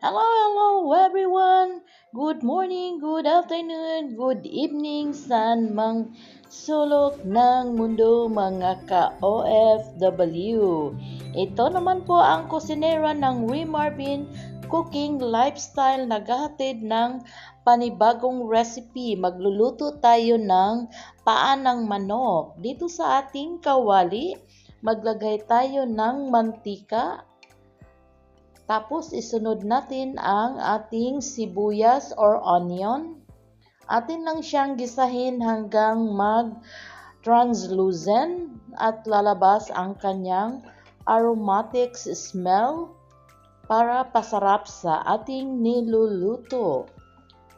Hello everyone. Good morning, good afternoon, good evening saan mang sulok ng mundo mga ka-OFW. Ito naman po ang kusinera ng We Marvin Cooking Lifestyle naghahatid ng panibagong recipe. Magluluto tayo ng paa ng manok. Dito sa ating kawali, maglagay tayo ng mantika. Tapos isunod natin ang ating sibuyas or onion. Atin lang siyang gisahin hanggang mag-translucent at lalabas ang kanyang aromatic smell para pasarap sa ating niluluto.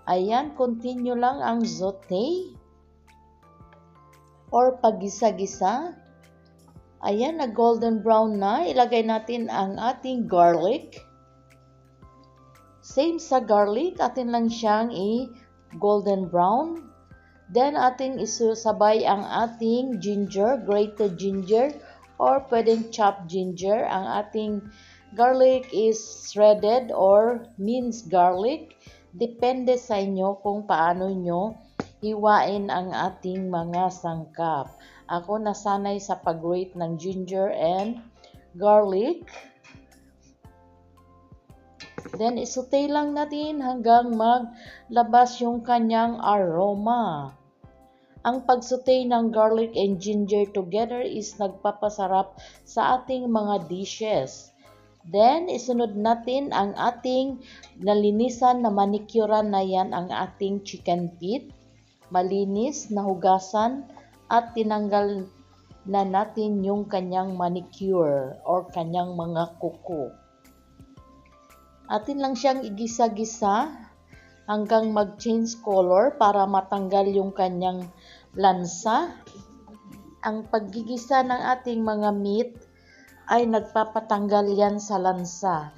Ayan, continue lang ang saute or paggisa-gisa. Ayan, na golden brown na. Ilagay natin ang ating garlic. Same sa garlic, atin lang siyang i-golden brown. Then, ating isusabay ang ating ginger, grated ginger, or pwedeng chopped ginger. Ang ating garlic is shredded or minced garlic. Depende sa inyo kung paano nyo hiwain ang ating mga sangkap. Ako nasanay sa pag-grate ng ginger and garlic. Then, isutay lang natin hanggang maglabas yung kanyang aroma. Ang pagsutay ng garlic and ginger together is nagpapasarap sa ating mga dishes. Then, isunod natin ang ating nalinisan na manicurean na yan, ang ating chicken feet. Malinis, nahugasan, at tinanggal na natin yung kanyang manicure or kanyang mga kuko. Atin lang siyang igisa-gisa hanggang mag-change color para matanggal yung kanyang lansa. Ang paggigisa ng ating mga meat ay nagpapatanggal yan sa lansa.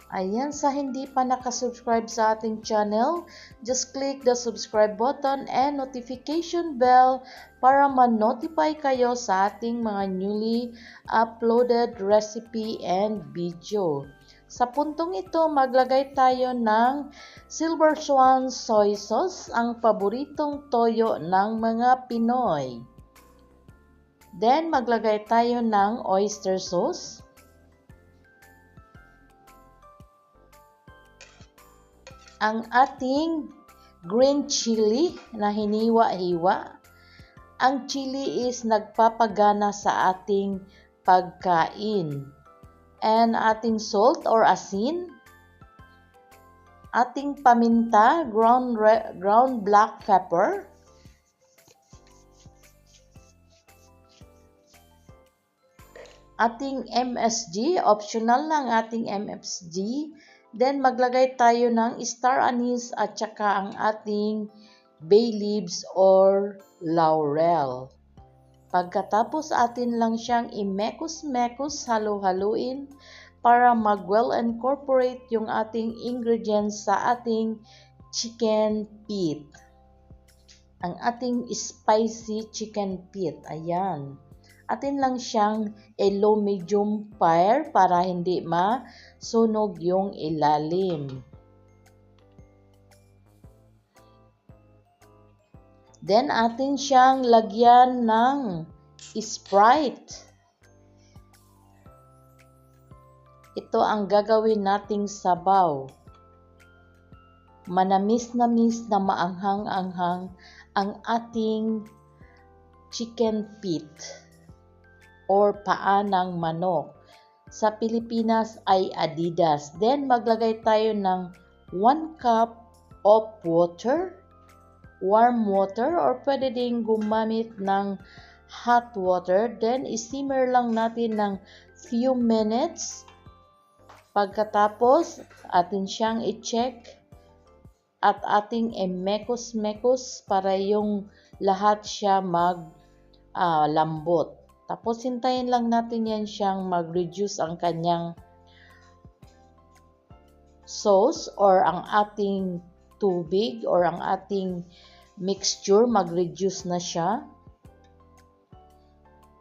Ayan, sa hindi pa nakasubscribe sa ating channel, just click the subscribe button and notification bell para ma-notify kayo sa ating mga newly uploaded recipe and video. Sa puntong ito, maglagay tayo ng Silver Swan soy sauce, ang paboritong toyo ng mga Pinoy. Then, maglagay tayo ng oyster sauce. Ang ating green chili na hiniwa-hiwa. Ang chili is nagpapagana sa ating pagkain. And ating salt or asin. Ating paminta, ground black pepper. Ating MSG, optional lang ating MSG. Then, maglagay tayo ng star anise at saka ang ating bay leaves or laurel. Pagkatapos, atin lang siyang imekos-mekos, halo-haluin para mag-well incorporate yung ating ingredients sa ating chicken feet. Ang ating spicy chicken feet. Ayan. Atin lang siyang low medium fire para hindi masunog yung ilalim. Then atin siyang lagyan ng Sprite. Ito ang gagawin nating sabaw. Manamis-namis na maanghang-anghang ang ating chicken feet or paa ng manok. Sa Pilipinas ay Adidas. Then, maglagay tayo ng 1 cup of water, warm water, or pwede din gumamit ng hot water. Then, isimmer lang natin ng few minutes. Pagkatapos, atin siyang i-check at ating mekos-mekos para yung lahat siya lambot. Tapos, hintayin lang natin yan siyang mag-reduce ang kanyang sauce or ang ating tubig or ang ating mixture, mag-reduce na siya.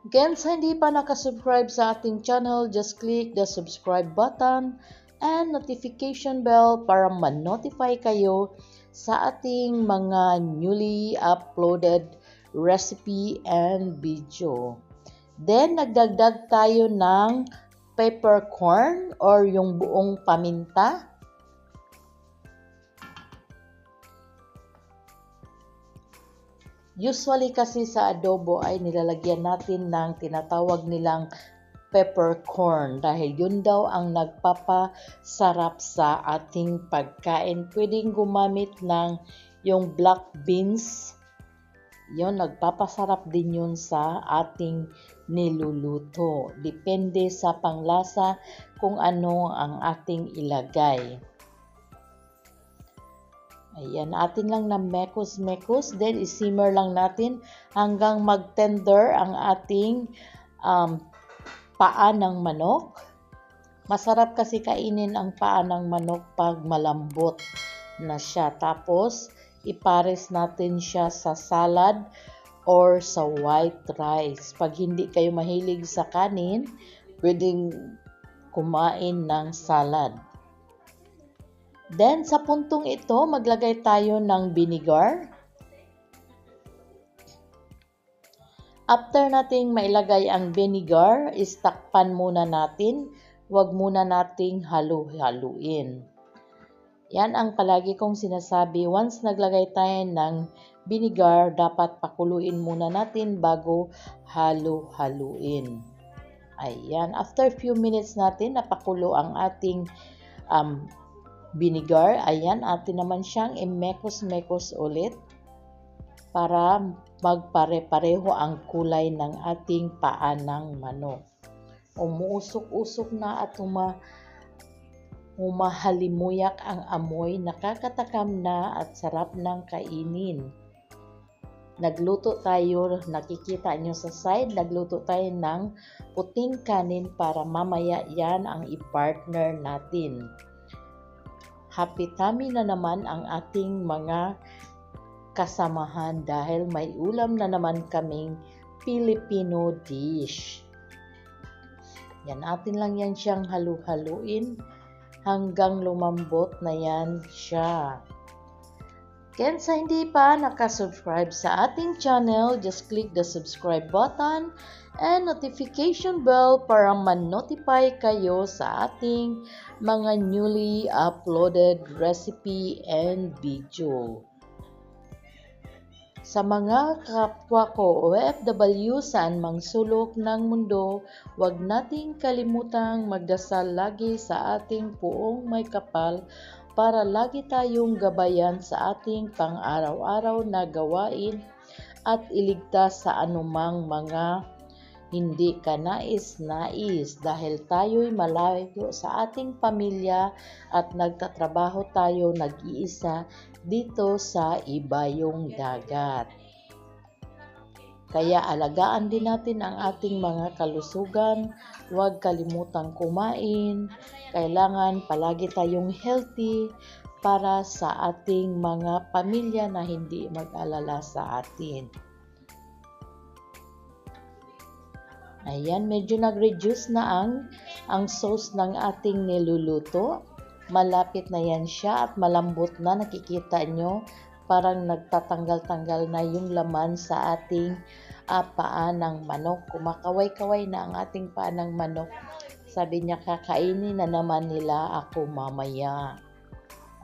Again, sa hindi pa nakasubscribe sa ating channel, just click the subscribe button and notification bell para ma-notify kayo sa ating mga newly uploaded recipe and video. Then, nagdagdag tayo ng peppercorn or yung buong paminta. Usually kasi sa adobo ay nilalagyan natin ng tinatawag nilang peppercorn dahil yun daw ang nagpapasarap sa ating pagkain. Pwedeng gumamit ng yung black beans. Yun, nagpapasarap din yun sa ating niluluto. Depende sa panglasa kung ano ang ating ilagay. Ayan, atin lang na mekos-mekos. Then, isimmer lang natin hanggang mag-tender ang ating paa ng manok. Masarap kasi kainin ang paa ng manok pag malambot na siya. Tapos, ipares natin siya sa salad or sa white rice. Pag hindi kayo mahilig sa kanin, pwedeng kumain ng salad. Then, sa puntong ito, maglagay tayo ng vinegar. After nating mailagay ang vinegar, istakpan muna natin. Huwag muna nating halu-haluin. Yan ang palagi kong sinasabi. Once naglagay tayo ng vinegar, dapat pakuluin muna natin bago halu-haluin. Ayan. After few minutes natin, napakulo ang ating vinegar. Ayan, atin naman siyang imekos-mekos ulit para magpare-pareho ang kulay ng ating paa ng manok. Umuusok-usok na at humahalimuyak ang amoy, nakakatakam na at sarap ng kainin. Nagluto tayo, nakikita nyo sa side, nagluto tayo ng puting kanin para mamaya yan ang i-partner natin. Happy tummy na naman ang ating mga kasamahan dahil may ulam na naman kaming Filipino dish. Yan, atin lang yan siyang halu-haluin hanggang lumambot na yan siya. Again, sa hindi pa nakasubscribe sa ating channel, just click the subscribe button and notification bell para ma-notify kayo sa ating mga newly uploaded recipe and video. Sa mga kapwa ko OFW saan mang sulok ng mundo, huwag nating kalimutang magdasal lagi sa ating Poong May Kapal para lagi tayong gabayan sa ating pang-araw-araw na gawain at iligtas sa anumang mga hindi ka nais-nais dahil tayo'y malayo sa ating pamilya at nagtatrabaho tayo nag-iisa dito sa ibayong dagat. Kaya alagaan din natin ang ating mga kalusugan, huwag kalimutang kumain, kailangan palagi tayong healthy para sa ating mga pamilya na hindi mag-alala sa atin. Ayan, medyo nag-reduce na ang sauce ng ating niluluto. Malapit na yan siya at malambot na, nakikita nyo. Parang nagtatanggal-tanggal na yung laman sa ating paa ng manok. Kumakaway-kaway na ang ating paa ng manok. Sabi niya, kakainin na naman nila ako mamaya.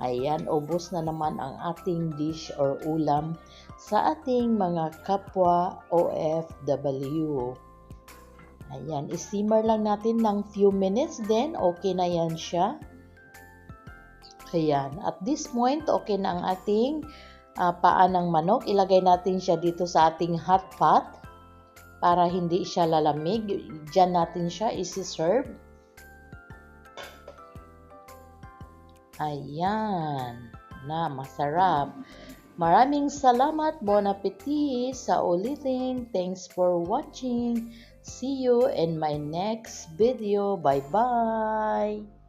Ayan, ubos na naman ang ating dish or ulam sa ating mga kapwa OFW. Ayan, isimmer lang natin ng few minutes, then okay na yan siya. Ayan, at this point, okay na ang ating paa ng manok. Ilagay natin siya dito sa ating hot pot para hindi siya lalamig. Diyan natin siya isi-serve. Ayan, na masarap. Maraming salamat, bon appetit sa ulitin. Thanks for watching. See you in my next video. Bye-bye.